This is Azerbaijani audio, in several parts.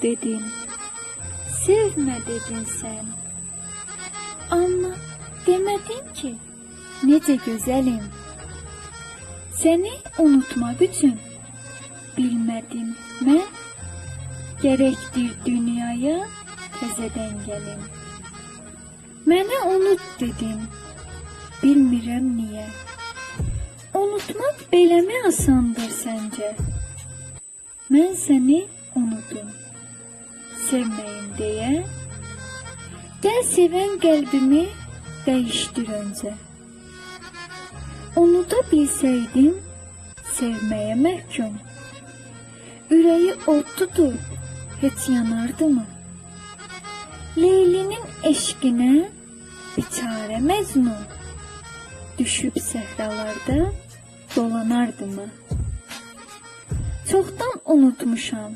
dedin, sevme dedin sen. Ama demedin ki, nece güzelim. Seni unutmak için bilmedim ben, gerektir dünyaya tezeden gelim. Mene unut dedin, bilmirəm niye. Unutmak beləmi asandır sence? Mən seni unudum, sevmeyim diye. Gel seven kalbimi değiştir önce. Unuda bilseydim, sevmeye məhkum. Ürəyi oddudur, heç yanardı mı? Leylinin eşqinə biçare Mecnun, düşüb səhralarda dolanardı mı? Çoxdan unutmuşam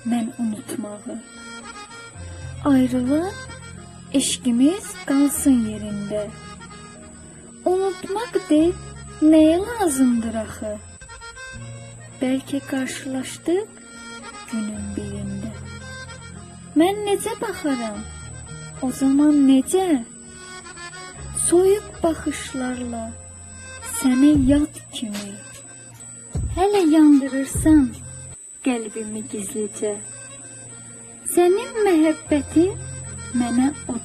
mən unutmağı. Ayrılan eşqimiz qalsın yerində. Unutmaq de nəyə lazımdır axı? Bəlkə qarşılaşdıq günün birində. Mən necə baxaram? O zaman necə? Soyuq baxışlarla sənə yad kimi. Hələ yandırırsan qəlbimi gizlicə. Sənin məhəbbətin mənə od